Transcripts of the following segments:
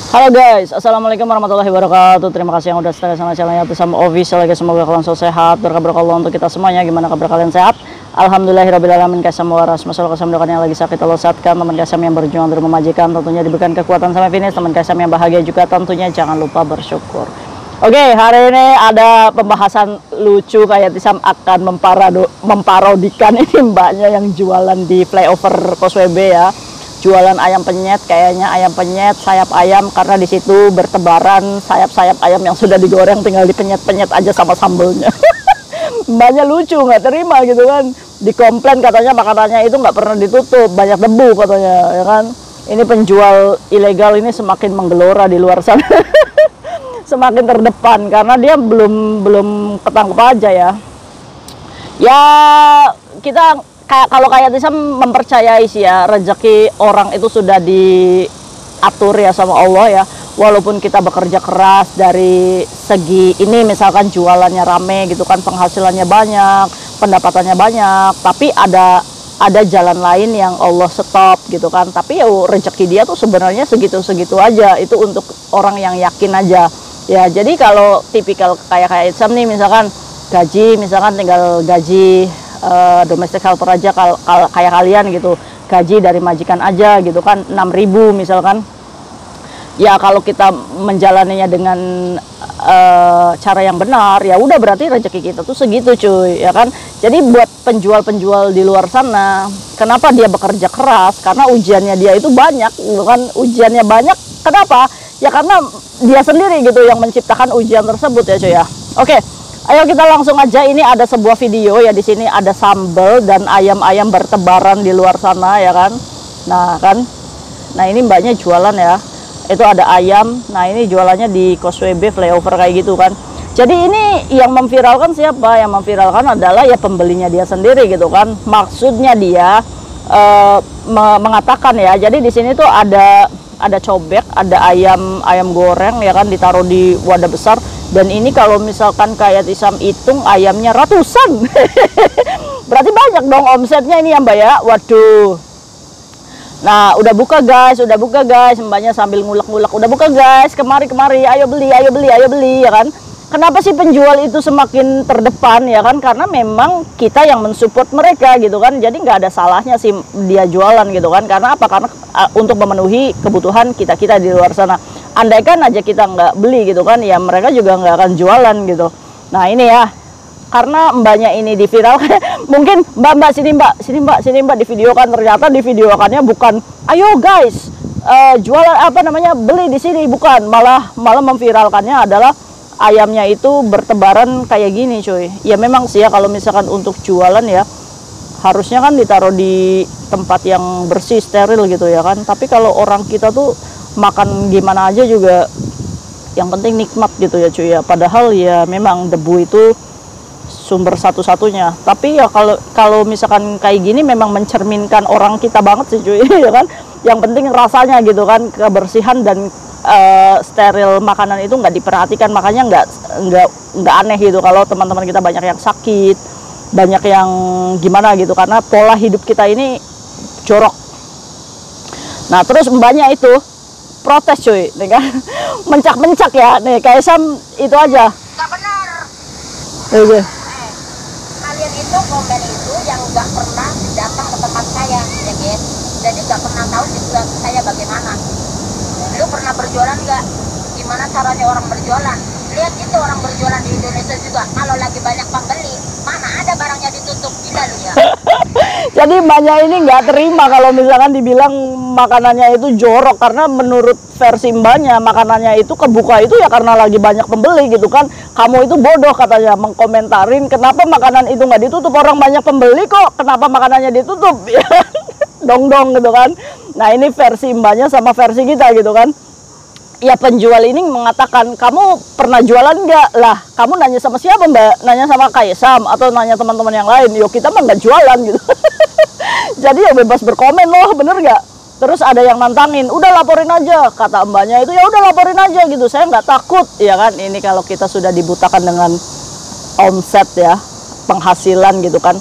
Halo guys, assalamualaikum warahmatullahi wabarakatuh. Terima kasih yang udah setia sama channelnya Bersama Official. Semoga kalian selalu sehat, berkah Allah untuk kita semuanya. Gimana kabar kalian, sehat? Alhamdulillahirobbilalamin. Kasam waras, masalah kesembuhan yang lagi sakit Allah sehatkan. Teman kasam yang berjuang untuk memajikan tentunya diberikan kekuatan sampai finish. Teman kasam yang bahagia juga tentunya jangan lupa bersyukur. Oke, hari ini ada pembahasan lucu. Kayak Tisam akan memparodikan ini mbaknya yang jualan di flyover Causeway ya. Jualan ayam penyet, kayaknya ayam penyet, sayap ayam, karena di situ bertebaran sayap-sayap ayam yang sudah digoreng, tinggal dipenyet-penyet aja sama sambelnya. Mbaknya lucu, nggak terima gitu kan, dikomplain katanya makanannya itu nggak pernah ditutup, banyak debu katanya, ya kan. Ini penjual ilegal ini semakin menggelora di luar sana. Semakin terdepan karena dia belum ketangkep aja ya. Ya kita kalau kayak Tisam mempercayai sih ya, rezeki orang itu sudah diatur ya sama Allah ya. Walaupun kita bekerja keras dari segi ini, misalkan jualannya rame gitu kan, penghasilannya banyak, pendapatannya banyak, tapi ada jalan lain yang Allah stop gitu kan. Tapi ya rezeki dia tuh sebenarnya segitu-segitu aja. Itu untuk orang yang yakin aja. Ya, jadi kalau tipikal kayak Tisam nih, misalkan gaji, misalkan tinggal gaji domestic helper aja, kayak kalian gitu, gaji dari majikan aja gitu kan 6.000 misalkan ya. Kalau kita menjalaninya dengan cara yang benar ya udah, berarti rezeki kita tuh segitu cuy ya kan. Jadi buat penjual-penjual di luar sana, kenapa dia bekerja keras? Karena ujiannya dia itu banyak gitu kan. Ujiannya banyak kenapa ya? Karena dia sendiri gitu yang menciptakan ujian tersebut ya cuy ya. Oke, ayo kita langsung aja. Ini ada sebuah video ya, di sini ada sambal dan ayam-ayam bertebaran di luar sana ya kan. Nah kan, nah ini mbaknya jualan ya, itu ada ayam. Nah ini jualannya di Causeway Bay flyover kayak gitu kan. Jadi ini yang memviralkan siapa? Yang memviralkan adalah ya pembelinya dia sendiri gitu kan. Maksudnya dia mengatakan ya, jadi di sini tuh ada cobek, ada ayam goreng ya kan, ditaruh di wadah besar. Dan ini kalau misalkan kayak Tisam hitung ayamnya ratusan. Berarti banyak dong omsetnya ini ya mbak ya. Waduh. Nah udah buka guys, mbaknya sambil ngulek-ngulek, udah buka guys, kemari ayo beli ya kan. Kenapa sih penjual itu semakin terdepan ya kan? Karena memang kita yang mensupport mereka gitu kan. Jadi nggak ada salahnya sih dia jualan gitu kan. Karena apa? Karena untuk memenuhi kebutuhan kita di luar sana. Andaikan aja kita nggak beli gitu kan, ya mereka juga nggak akan jualan gitu. Nah ini ya, karena mbaknya ini diviralkan. Mungkin mbak sini mbak divideokan, ternyata divideokannya bukan ayo guys jualan apa namanya, beli di sini, bukan, malah memviralkannya adalah ayamnya itu bertebaran kayak gini cuy. Ya memang sih ya, kalau misalkan untuk jualan ya harusnya kan ditaruh di tempat yang bersih, steril gitu ya kan. Tapi kalau orang kita tuh makan gimana aja juga yang penting nikmat gitu ya cuy ya. Padahal ya memang debu itu sumber satu-satunya. Tapi ya kalau misalkan kayak gini memang mencerminkan orang kita banget sih cuy ya kan. Yang penting rasanya gitu kan, kebersihan dan steril makanan itu nggak diperhatikan. Makanya nggak aneh gitu kalau teman-teman kita banyak yang sakit, banyak yang gimana gitu, karena pola hidup kita ini jorok. Nah terus mbaknya itu protes cuy nih kan. Mencak ya nih, kayak Sam itu aja nggak benar. Kalian itu komen itu yang nggak pernah datang ke tempat saya ya guys, jadi nggak pernah tahu situasi saya bagaimana. Lu pernah berjualan nggak? Gimana caranya orang berjualan? Lihat itu orang berjualan di Indonesia juga, kalau lagi banyak pembeli mana ada barangnya ditutup, gila lu ya. Jadi mbaknya ini nggak terima kalau misalkan dibilang makanannya itu jorok, karena menurut versi mbaknya makanannya itu kebuka itu ya karena lagi banyak pembeli gitu kan. Kamu itu bodoh katanya mengkomentarin kenapa makanan itu nggak ditutup, orang banyak pembeli kok, kenapa makanannya ditutup. Dong gitu kan. Nah ini versi mbaknya sama versi kita gitu kan. Ya penjual ini mengatakan, kamu pernah jualan nggak? Lah kamu nanya sama siapa mbak? Nanya sama Kaisam atau nanya teman-teman yang lain? Yo kita mah nggak jualan gitu. Jadi ya bebas berkomen loh, bener nggak? Terus ada yang nantangin, udah laporin aja, kata mbaknya itu. Ya udah laporin aja gitu, saya nggak takut ya kan. Ini kalau kita sudah dibutakan dengan omset ya, penghasilan gitu kan,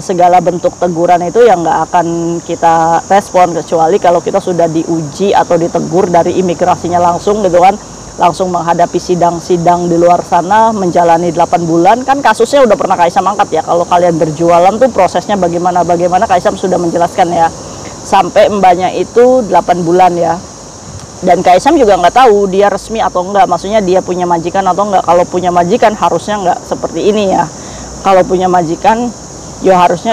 segala bentuk teguran itu yang nggak akan kita respon, kecuali kalau kita sudah diuji atau ditegur dari imigrasinya langsung gitu kan, langsung menghadapi sidang-sidang di luar sana, menjalani 8 bulan. Kan kasusnya udah pernah Kaisam angkat ya, kalau kalian berjualan tuh prosesnya bagaimana Kaisam sudah menjelaskan ya, sampai mbaknya itu 8 bulan ya. Dan Kaisam juga nggak tahu dia resmi atau enggak, maksudnya dia punya majikan atau enggak. Kalau punya majikan harusnya nggak seperti ini ya. Kalau punya majikan ya harusnya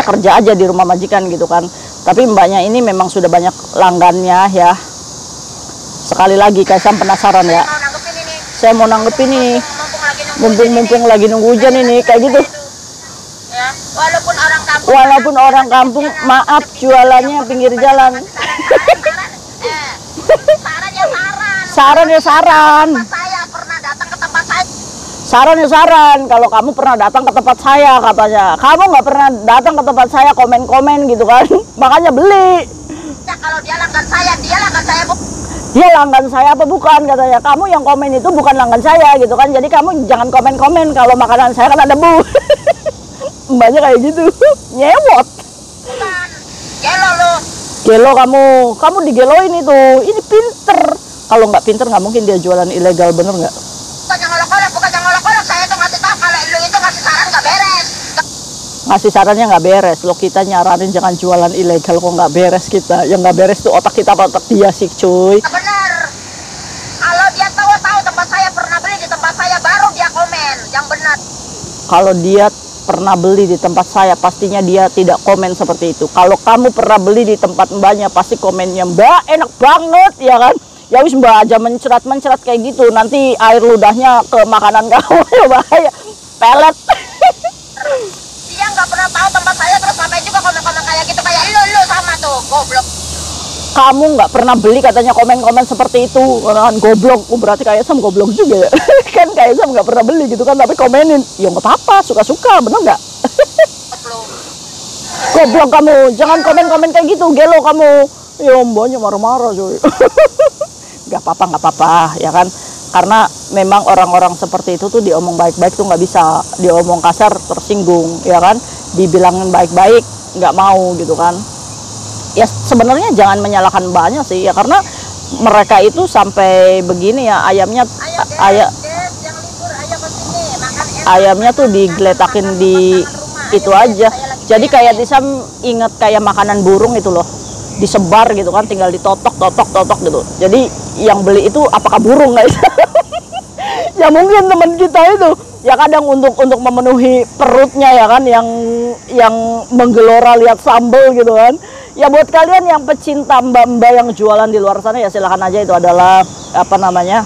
kerja aja di rumah majikan gitu kan. Tapi mbaknya ini memang sudah banyak langgannya ya. Sekali lagi Kaisam penasaran ya, saya mau nanggepin ini mumpung lagi nunggu hujan ini kayak gitu ya, walaupun orang kampung maaf jualannya pinggir jalan. saran ya saran saya pernah datang ke tempat saya. Saran kalau kamu pernah datang ke tempat saya, katanya kamu nggak pernah datang ke tempat saya komen gitu kan, makanya beli. Ya, kalau dia langgan saya Dia langgan saya apa bukan, katanya kamu yang komen itu bukan langgan saya gitu kan, jadi kamu jangan komen kalau makanan saya kan ada debu. Mbaknya kayak gitu, nyewot. bukan gelo lu. Gelo kamu digeloin itu, ini pinter. Kalau nggak pinter nggak mungkin dia jualan ilegal, bener nggak? Bukan yang ngolok-ngolok, saya tuh ngasih tahu kalau lu itu ngasih saran nggak beres. Ngasih sarannya nggak beres, lo kita nyaranin jangan jualan ilegal kok nggak beres kita. Yang nggak beres tuh otak kita apa otak dia sih cuy. Bener. Kalau dia tahu tempat saya pernah beli di tempat saya, baru dia komen yang benar. Kalau dia pernah beli di tempat saya, pastinya dia tidak komen seperti itu. Kalau kamu pernah beli di tempat mbaknya, pasti komennya, mbak enak banget ya kan. Ya wis mbak aja mencerat kayak gitu, nanti air ludahnya ke makanan kamu. Ya bahaya, pelet. Dia nggak pernah tahu tempat saya, terus sampai juga komen kayak gitu, kayak lu sama tuh goblok. Kamu nggak pernah beli katanya komen seperti itu kan, goblok. Berarti kayak Sam goblok juga ya. Kan kayak Sam nggak pernah beli gitu kan, tapi komenin ya nggak apa-apa, suka-suka, bener nggak? Goblok kamu, jangan komen kayak gitu, gelo kamu. Ya mbaknya marah-marah cuy. Nggak apa-apa ya kan, karena memang orang-orang seperti itu tuh diomong baik-baik tuh nggak bisa, diomong kasar tersinggung ya kan, dibilangin baik-baik nggak mau gitu kan. Ya sebenarnya jangan menyalahkan mbaknya sih ya, karena mereka itu sampai begini ya, ayamnya tuh digeletakin di itu aja. Jadi kayak Tisam inget kayak makanan burung itu loh, disebar gitu kan, tinggal ditotok gitu. Jadi yang beli itu apakah burung guys? Ya mungkin teman kita itu ya kadang untuk memenuhi perutnya ya kan, yang menggelora lihat sambal gitu kan. Ya buat kalian yang pecinta mbak-mbak yang jualan di luar sana ya silakan aja, itu adalah apa namanya,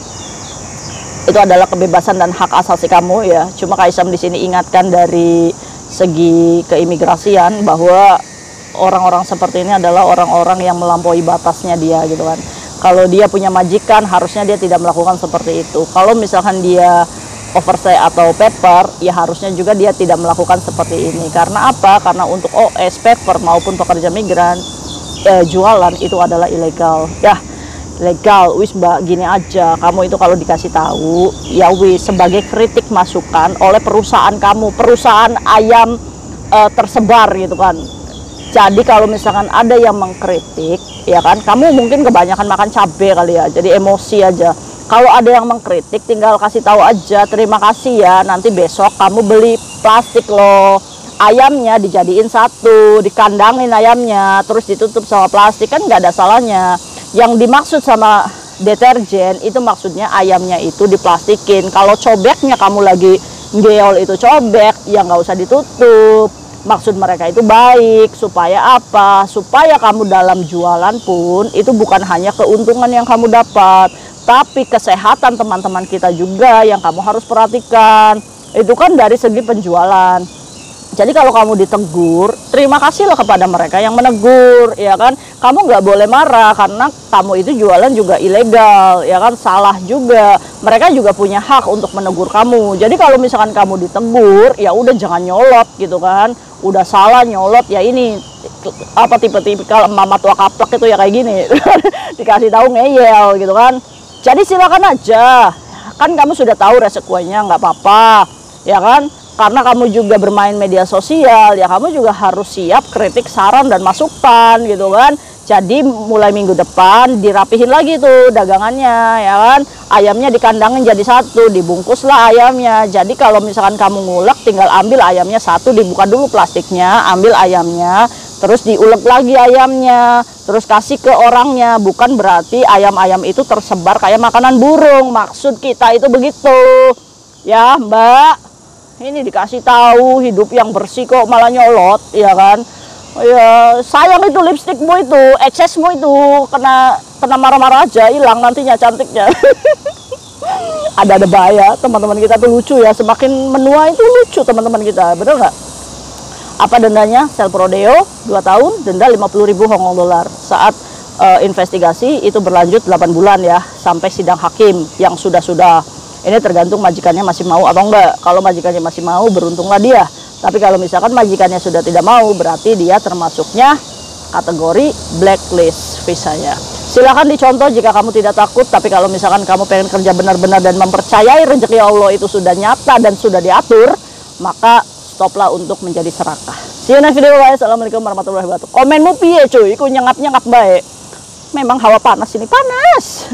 itu adalah kebebasan dan hak asasi kamu ya. Cuma Kaisam di sini ingatkan dari segi keimigrasian bahwa orang-orang seperti ini adalah orang-orang yang melampaui batasnya dia gitu kan. Kalau dia punya majikan, harusnya dia tidak melakukan seperti itu. Kalau misalkan dia overstay atau paper, ya harusnya juga dia tidak melakukan seperti ini. Karena apa? Karena untuk OS, paper maupun pekerja migran jualan itu adalah ilegal. Ya, legal. Wis mbak, gini aja. Kamu itu kalau dikasih tahu, ya wis sebagai kritik masukan oleh perusahaan kamu, perusahaan ayam tersebar gitu kan. Jadi kalau misalkan ada yang mengkritik, ya kan, kamu mungkin kebanyakan makan cabai kali ya, jadi emosi aja. Kalau ada yang mengkritik, tinggal kasih tahu aja, terima kasih ya, nanti besok kamu beli plastik loh. Ayamnya dijadiin satu, dikandangin ayamnya, terus ditutup sama plastik, kan nggak ada salahnya. Yang dimaksud sama deterjen, itu maksudnya ayamnya itu diplastikin. Kalau cobeknya kamu lagi ngeol itu cobek, ya nggak usah ditutup. Maksud mereka itu baik, supaya apa? Supaya kamu dalam jualan pun itu bukan hanya keuntungan yang kamu dapat, tapi kesehatan teman-teman kita juga yang kamu harus perhatikan. Itu kan dari segi penjualan. Jadi kalau kamu ditegur, terima kasihlah kepada mereka yang menegur, ya kan. Kamu nggak boleh marah karena kamu itu jualan juga ilegal, ya kan, salah juga. Mereka juga punya hak untuk menegur kamu. Jadi kalau misalkan kamu ditegur, ya udah jangan nyolot gitu kan. Udah salah nyolot ya ini apa tipe-tipe kalau mama tua kaplak itu ya kayak gini. Dikasih tahu ngeyel gitu kan. Jadi silakan aja. Kan kamu sudah tahu resikonya, nggak apa-apa, ya kan. karena kamu juga bermain media sosial, ya kamu juga harus siap kritik, saran, dan masukan gitu kan. Jadi mulai minggu depan dirapihin lagi tuh dagangannya, ya kan. Ayamnya dikandangin jadi satu, dibungkuslah ayamnya. Jadi kalau misalkan kamu ngulek, tinggal ambil ayamnya satu, dibuka dulu plastiknya, ambil ayamnya, terus diulek lagi ayamnya, terus kasih ke orangnya. Bukan berarti ayam-ayam itu tersebar kayak makanan burung. Maksud kita itu begitu. Ya, Mbak. Ini dikasih tahu hidup yang bersih kok malah nyolot, ya kan? Oh ya, sayang itu lipstikmu itu, eksesmu itu kena marah-marah aja, hilang nantinya cantiknya. Ada bahaya, teman-teman kita tuh lucu ya, semakin menua itu lucu teman-teman kita, bener nggak? Apa dendanya? Sel Prodeo 2 tahun, denda 50.000 Hongkong dolar. Saat investigasi itu berlanjut 8 bulan ya, sampai sidang hakim yang sudah-sudah. Ini tergantung majikannya masih mau atau enggak. Kalau majikannya masih mau, beruntunglah dia. Tapi kalau misalkan majikannya sudah tidak mau, berarti dia termasuknya kategori blacklist visanya. Silahkan dicontoh jika kamu tidak takut, tapi kalau misalkan kamu pengen kerja benar-benar dan mempercayai rezeki Allah itu sudah nyata dan sudah diatur, maka stoplah untuk menjadi serakah. See you next video guys. Assalamualaikum warahmatullahi wabarakatuh. Komenmu piye cuy, iku nyengap-nyengap baik. Memang hawa panas ini panas.